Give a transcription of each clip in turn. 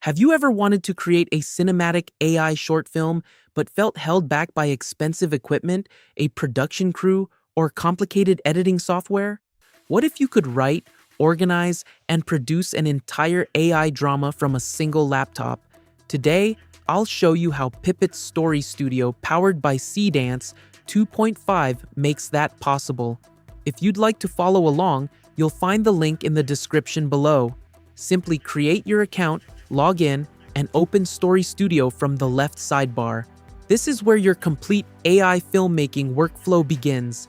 Have you ever wanted to create a cinematic AI short film but felt held back by expensive equipment, a production crew, or complicated editing software? What if you could write, organize, and produce an entire AI drama from a single laptop? Today, I'll show you how Pippit Story Studio, powered by Seedance 2.5, makes that possible. If you'd like to follow along, you'll find the link in the description below. Simply create your account, log in, and open Story Studio from the left sidebar. This is where your complete AI filmmaking workflow begins.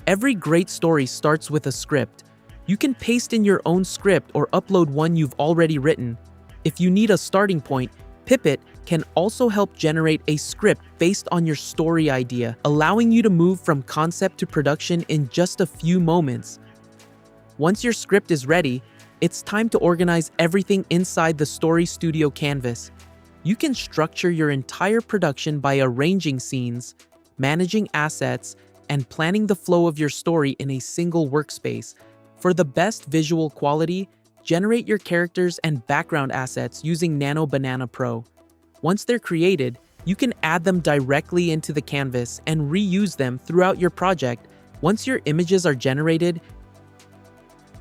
Every great story starts with a script. You can paste in your own script or upload one you've already written. If you need a starting point, Pippit can also help generate a script based on your story idea, allowing you to move from concept to production in just a few moments. Once your script is ready, it's time to organize everything inside the Story Studio canvas. You can structure your entire production by arranging scenes, managing assets, and planning the flow of your story in a single workspace. For the best visual quality, generate your characters and background assets using Nano Banana Pro. Once they're created, you can add them directly into the canvas and reuse them throughout your project. Once your images are generated,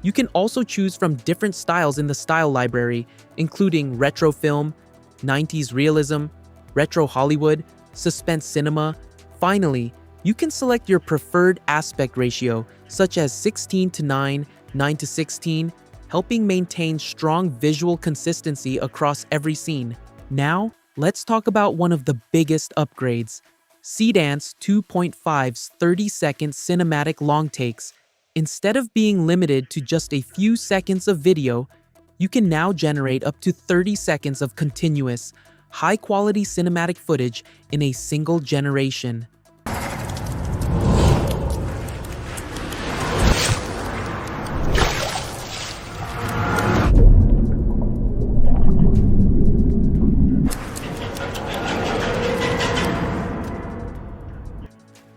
you can also choose from different styles in the style library, including retro film, 90s realism, retro Hollywood, suspense cinema. Finally, you can select your preferred aspect ratio, such as 16:9, 9:16, helping maintain strong visual consistency across every scene. Now, let's talk about one of the biggest upgrades, Seedance 2.5's 30-second cinematic long takes. Instead of being limited to just a few seconds of video, you can now generate up to 30 seconds of continuous, high-quality cinematic footage in a single generation.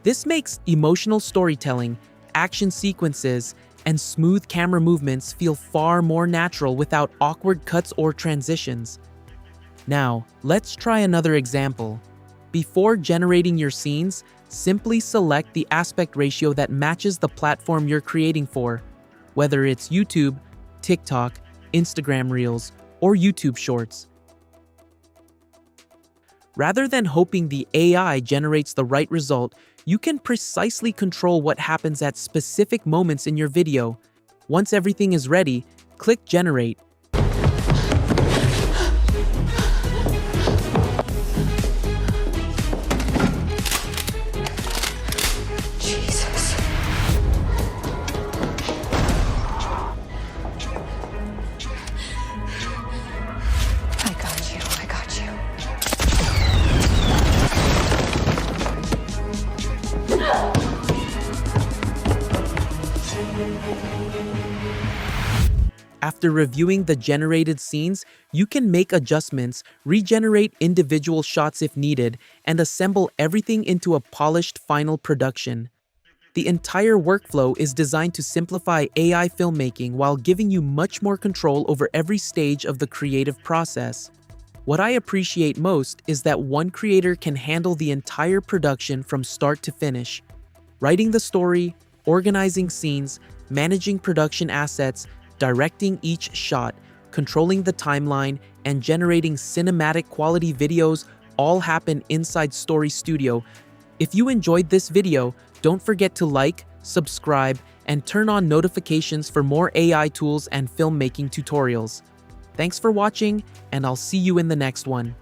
This makes emotional storytelling, action sequences, and smooth camera movements feel far more natural without awkward cuts or transitions. Now, let's try another example. Before generating your scenes, simply select the aspect ratio that matches the platform you're creating for, whether it's YouTube, TikTok, Instagram Reels, or YouTube Shorts. Rather than hoping the AI generates the right result, you can precisely control what happens at specific moments in your video. Once everything is ready, click Generate. Jesus. I got you. After reviewing the generated scenes, you can make adjustments, regenerate individual shots if needed, and assemble everything into a polished final production. The entire workflow is designed to simplify AI filmmaking while giving you much more control over every stage of the creative process. What I appreciate most is that one creator can handle the entire production from start to finish. Writing the story, organizing scenes, managing production assets, directing each shot, controlling the timeline, and generating cinematic quality videos all happen inside Story Studio. If you enjoyed this video, don't forget to like, subscribe, and turn on notifications for more AI tools and filmmaking tutorials. Thanks for watching, and I'll see you in the next one.